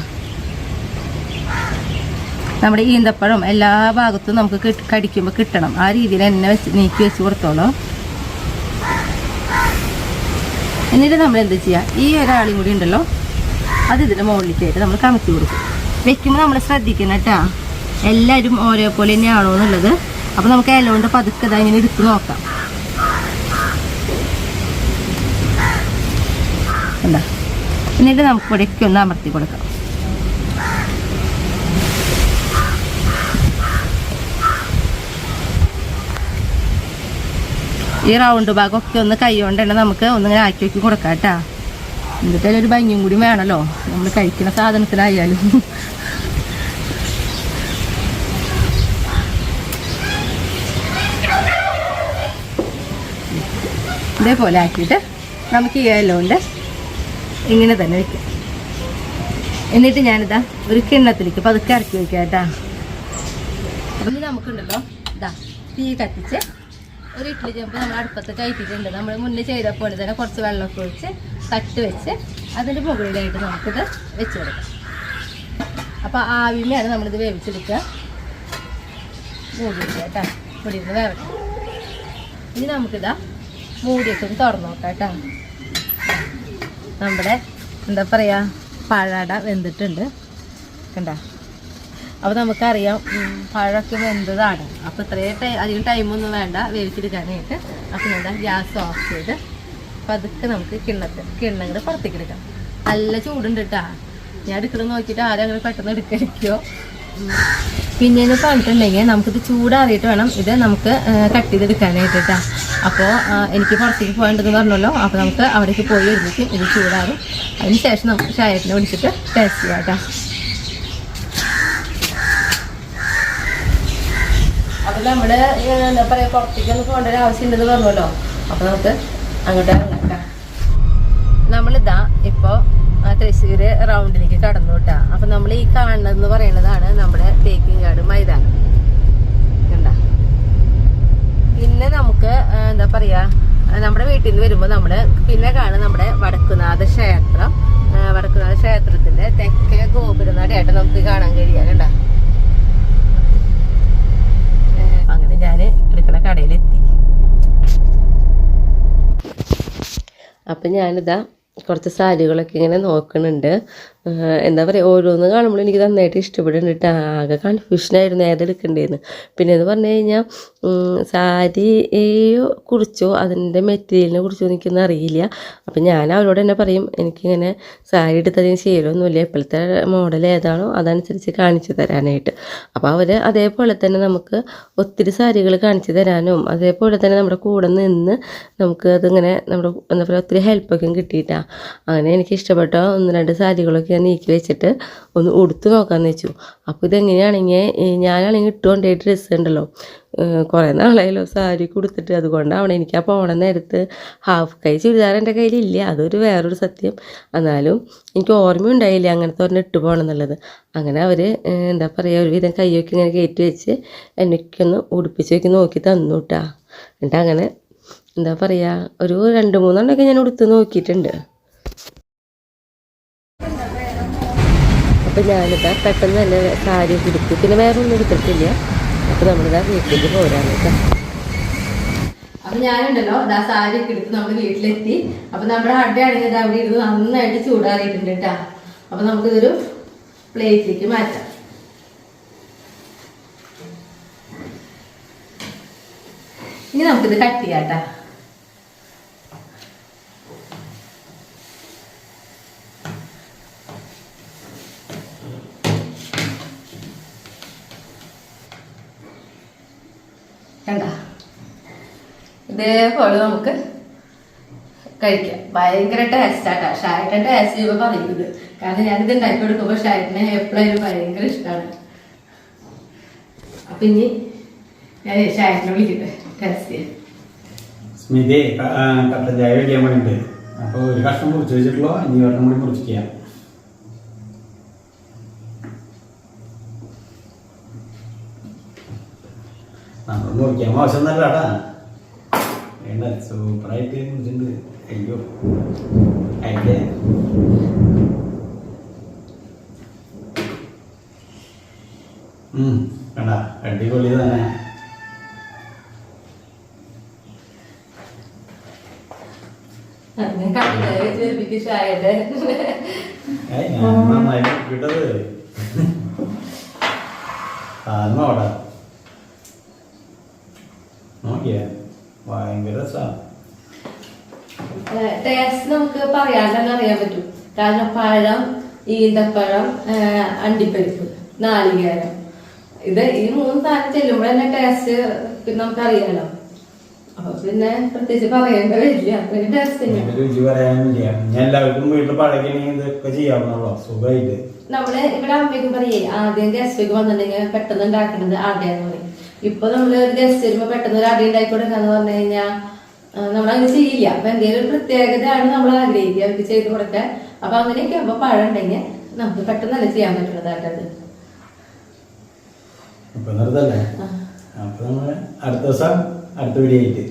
നമ്മുടെ ഈന്തപ്പഴം എല്ലാ ഭാഗത്തും നമുക്ക് കടിക്കുമ്പോൾ കിട്ടണം. ആ രീതിയിൽ എന്നെ നീക്കി വെച്ച് കൊടുത്തോളൂ. എന്നിട്ട് നമ്മൾ എന്ത് ചെയ്യുക, ഈ ഒരാളും കൂടി ഉണ്ടല്ലോ അത് ഇതിൻ്റെ മുകളിലേക്കായിട്ട് നമ്മൾ കമത്തി കൊടുക്കും. വെക്കുമ്പോൾ നമ്മൾ ശ്രദ്ധിക്കണം കേട്ടോ, എല്ലാവരും ഒരേപോലെ തന്നെയാണോ എന്നുള്ളത്. അപ്പോൾ നമുക്ക് ഇല കൊണ്ട് പതുക്കെ ഇതാ ഇങ്ങനെ എടുത്ത് നോക്കാം. എന്താ എന്നിട്ട് നമുക്ക് ഇവിടേക്ക് ഒന്ന് അമർത്തി കൊടുക്കാം. ഈ റൗണ്ട് ഭാഗമൊക്കെ ഒന്ന് കൈ കൊണ്ട് തന്നെ നമുക്ക് ഒന്നിങ്ങനെ ആക്കി വെക്കി കൊടുക്കാം കേട്ടോ. എന്നിട്ട് ഒരു ഭംഗിയും കൂടി വേണമല്ലോ നമ്മൾ കഴിക്കുന്ന സാധനത്തിലായാലും. ഇതേപോലെ ആക്കിയിട്ട് നമുക്ക് ഈ ഇല കൊണ്ട് ഇങ്ങനെ തന്നെ വയ്ക്കാം. എന്നിട്ട് ഞാനിതാ ഒരു കിണ്ണത്തിലേക്ക് പതുക്കെ ഇറക്കി വയ്ക്കാം കേട്ടോ. അപ്പം ഇനി നമുക്കുണ്ടല്ലോ ഇതാ തീ കത്തിച്ച് ഒരു ഇഡ്ഡലി ചെമ്പ് നമ്മൾ അടുപ്പത്ത് കയറ്റിയിട്ടുണ്ട്. നമ്മൾ മുന്നേ ചെയ്ത പോലെ തന്നെ കുറച്ച് വെള്ളമൊക്കെ ഒഴിച്ച് തട്ട് വെച്ച് അതിൻ്റെ മുകളിലായിട്ട് നമുക്കിത് വെച്ച് കൊടുക്കാം. അപ്പോൾ ആവിമയാണ് നമ്മളിത് വേവിച്ചെടുക്കുക. മൂടി വയ്ക്കുക കേട്ടോ. ഇവിടെ ഇരുന്ന് വേവട്ടെ. ഇനി നമുക്കിതാ മൂടിയൊക്കെ ഒന്ന് തുറന്നു നോക്കാം കേട്ടോ. നമ്മുടെ എന്താ പറയുക പഴട വെന്തിട്ടുണ്ട് കണ്ടോ. അപ്പോൾ നമുക്കറിയാം പഴമൊക്കെ വെന്തതാണ്. അപ്പോൾ ഇത്രയും അധികം ടൈമൊന്നും വേണ്ട വേവിച്ചെടുക്കാനായിട്ട്. അപ്പോൾ ഞാൻ ഗ്യാസ് ഓഫ് ചെയ്ത് പതുക്കെ നമുക്ക് കിണ്ണങ്ങൾ പുറത്തേക്ക് എടുക്കാം. നല്ല ചൂടുണ്ട് കേട്ടോ. ഞാൻ എടുക്കണം നോക്കിയിട്ട് ആരും അങ്ങനെ പെട്ടെന്ന് എടുക്കോ. പിന്നെയെന്ന് പറഞ്ഞിട്ടുണ്ടെങ്കിൽ നമുക്കിത് ചൂടാറിയിട്ട് വേണം ഇത് നമുക്ക് കട്ട് ചെയ്തെടുക്കാനായിട്ട് കേട്ടോ. അപ്പോൾ എനിക്ക് പുറത്തേക്ക് പോകേണ്ടതെന്ന് പറഞ്ഞല്ലോ. അപ്പോൾ നമുക്ക് അവിടേക്ക് പോയി ഒരുമിച്ച് ഇത് ചൂടാറും. അതിന് ശേഷം നമുക്ക് ഷായറ്റിനെ പിടിച്ചിട്ട് ടേസ്റ്റ് ചെയ്യാം കേട്ടോ. അപ്പോൾ നമ്മുടെ എന്താ പറയുക പുറത്തേക്കൊന്ന് പോകേണ്ട ഒരു ആവശ്യം ഉണ്ടെന്ന് പറഞ്ഞല്ലോ. അപ്പോൾ നമുക്ക് അങ്ങോട്ട് ഇറങ്ങാം. നമ്മളിതാ ഇപ്പോൾ തൃശ്ശൂർ റൗണ്ടിലേക്ക് കടന്നു കേട്ടോ. അപ്പം നമ്മൾ ഈ കാണുന്നതെന്ന് പറയുന്നതാണ് നമ്മുടെ തേക്കിൻകാട് മൈതാനം കണ്ട. പിന്നെ നമുക്ക് എന്താ പറയുക നമ്മുടെ വീട്ടിൽ നിന്ന് വരുമ്പോൾ നമ്മള് പിന്നെ കാണും നമ്മുടെ വടക്കുനാഥ ക്ഷേത്രം. വടക്കുനാഥ ക്ഷേത്രത്തിന്റെ തെക്കേ ഗോപുരനടയായിട്ട് നമുക്ക് കാണാൻ കഴിയാറുണ്ട. അങ്ങനെ ഞാൻ എടുക്കണ കടയിലെത്തി. അപ്പം ഞാനിതാ കുറച്ച് സാരികളൊക്കെ ഇങ്ങനെ നോക്കുന്നുണ്ട്. എന്താ പറയുക, ഓരോന്ന് കാണുമ്പോൾ എനിക്ക് നന്നായിട്ട് ഇഷ്ടപ്പെടുന്നുണ്ട്. ആകെ കൺഫ്യൂഷനായിരുന്നു ഏതെടുക്കണ്ടേന്ന്. പിന്നെ എന്ന് പറഞ്ഞു കഴിഞ്ഞാൽ സാരിയെ കുറിച്ചോ അതിൻ്റെ മെറ്റീരിയലിനെ കുറിച്ചോ എനിക്കൊന്നും അറിയില്ല. അപ്പം ഞാൻ അവരോട് തന്നെ പറയും, എനിക്കിങ്ങനെ സാരി എടുത്തതിന് ശീലമൊന്നുമില്ല, ഇപ്പോഴത്തെ മോഡൽ ഏതാണോ അതനുസരിച്ച് കാണിച്ചു തരാനായിട്ട്. അപ്പോൾ അവർ അതേപോലെ തന്നെ നമുക്ക് ഒത്തിരി സാരികൾ കാണിച്ചു തരാനും അതേപോലെ തന്നെ നമ്മുടെ കൂടെ നിന്ന് നമുക്ക് അതിങ്ങനെ നമ്മുടെ എന്താ പറയുക ഒത്തിരി ഹെൽപ്പൊക്കെ കിട്ടിയിട്ടാണ്. അങ്ങനെ എനിക്ക് ഇഷ്ടപ്പെട്ട 1-2 സാരികളൊക്കെ ഞാൻ നീക്കി വെച്ചിട്ട് ഒന്ന് ഉടുത്ത് നോക്കാമെന്ന് വെച്ചു. അപ്പോൾ ഇതെങ്ങനെയാണെങ്കിൽ ഞാനാണെങ്കിൽ ഇട്ടുകൊണ്ടേ ഡ്രസ്സ് ഉണ്ടല്ലോ, കുറേ നാളായല്ലോ സാരി കൊടുത്തിട്ട്. അതുകൊണ്ടാവണം എനിക്ക് ആ പോണ നേരത്ത് ഹാഫ് കൈ ചുരിദാർ എൻ്റെ കയ്യിലില്ല, അതൊരു വേറൊരു സത്യം. എന്നാലും എനിക്ക് ഓർമ്മയുണ്ടായില്ല അങ്ങനത്തെ ഒരെണ്ണം ഇട്ട് പോകണം എന്നുള്ളത്. അങ്ങനെ അവർ എന്താ പറയുക ഒരുവിധം കൈയൊക്കെ ഇങ്ങനെ കയറ്റി വെച്ച് എനിക്കൊന്ന് ഉടുപ്പിച്ച് വെക്കി നോക്കി തന്നു കേട്ടാ. എന്നിട്ട് അങ്ങനെ എന്താ പറയുക ഒരു 2-3 എണ്ണമൊക്കെ ഞാൻ ഉടുത്ത് നോക്കിയിട്ടുണ്ട്. അപ്പോൾ ഞാനിതാ പെട്ടെന്ന് തന്നെ സാരി കൊടുത്തു, പിന്നെ വേറെ ഒന്നും എടുത്തിട്ടില്ല. അപ്പോൾ നമ്മളിതാ വീട്ടിലേക്ക് പോരാണ് കേട്ടോ. അപ്പം ഞാനുണ്ടല്ലോ ഇതാ സാരി ഒക്കെ എടുത്ത് നമ്മുടെ വീട്ടിലെത്തി. അപ്പം നമ്മുടെ അടയാണെങ്കിൽ ഇത് അവിടെ ഇരുന്ന് നന്നായിട്ട് ചൂടാറിയിട്ടുണ്ട് കേട്ടോ. അപ്പം നമുക്കിതൊരു പ്ലേറ്റിലേക്ക് മാറ്റാം. ഇനി നമുക്കിത് കട്ട് ചെയ്യാം കേട്ടോ. കണ്ട ഇതേപോലെ നമുക്ക് കഴിക്കാം. ഭയങ്കര ടേസ്റ്റാട്ടാ. ഷായട്ടൻ ടേസ്റ്റ് ചെയ്യുമ്പോൾ പറയുന്നത്, കാരണം ഞാനിത് ഉണ്ടാക്കി കൊടുക്കുമ്പോൾ ഷായട്ടിനെ എപ്പോഴും ഭയങ്കര ഇഷ്ടമാണ്. അപ്പൊ ഇനി ഞാൻ ഷായട്ടിനെ വിളിക്കട്ടെ ടേസ്റ്റ് ചെയ്യാൻ. സ്മിതി കട്ടൻ ചായ വെക്കാൻ വേണ്ടിയിട്ട് അപ്പോൾ ഒരു കഷ്ണം മുറിച്ച് വെച്ചിട്ടുള്ളൂ, ഇനി ഒരെണ്ണം കൂടി മുറിച്ചിരിക്കാം. നമ്മൾ മുറിക്കാൻ മോശം നല്ലടാ, വേണ്ട സൂപ്പറായിട്ട് മുറിച്ചിട്ടുണ്ട്. അയ്യോ കഴിക്കേ. കണ്ട അടിപൊളി തന്നെ. നന്നായി കിട്ടത് സാധനോടാ നോക്കിയേ, ഭയങ്കര രസമാണ്. ടേസ്റ്റ് നമുക്ക് പറയാണ്ട് തന്നെ അറിയാൻ പറ്റും. കാരണം പഴം, ഈന്തപ്പഴം, അണ്ടിപ്പരിപ്പ്, നാളികേരം, ഇത് ഈ 3 സാധനം ചെല്ലുമ്പോൾ തന്നെ ടേസ്റ്റ് നമുക്കറിയാലോ. അപ്പൊ പിന്നെ പ്രത്യേകിച്ച് പറയേണ്ട വരില്ല. അത്രയും ടേസ്റ്റ് രുചി പറയാനില്ല. ഞാൻ എല്ലാവർക്കും വീട്ടിൽ പഴകണമെങ്കിൽ ഇതൊക്കെ ചെയ്യാവുന്നുള്ളൂ സുഖമായിട്ട്. നമ്മള് ഇവിടെ അമ്മയ്ക്കും പറയേ, ആദ്യം ഗസ്റ്റ് ഒക്കെ വന്നിട്ടുണ്ടെങ്കിൽ പെട്ടെന്ന് ഉണ്ടാക്കുന്നത് അടയാന്ന് പറയും. ഇപ്പൊ നമ്മള് ഒരു ഗസ്റ്റ് വരുമ്പോ പെട്ടെന്ന് ഒരു അട ഉണ്ടാക്കി കൊടുക്കാന്ന് പറഞ്ഞു കഴിഞ്ഞാൽ നമ്മളങ്ങനെ ചെയ്യില്ല. അപ്പൊ എന്തെങ്കിലും ഒരു പ്രത്യേകതയാണ് നമ്മൾ ആഗ്രഹിക്കുക അവർക്ക് ചെയ്ത് കൊടുക്കാൻ. അപ്പൊ അങ്ങനെയൊക്കെ ആകുമ്പോ പഴം ഉണ്ടെങ്കിൽ നമുക്ക് പെട്ടെന്നല്ലേ ചെയ്യാൻ പറ്റുന്നതായിട്ടത്. അപ്പൊ നിർത്തല്ലേ. അപ്പൊ നമ്മള് അടുത്ത ദിവസം അടുത്ത വീഡിയോ ആയിട്ട്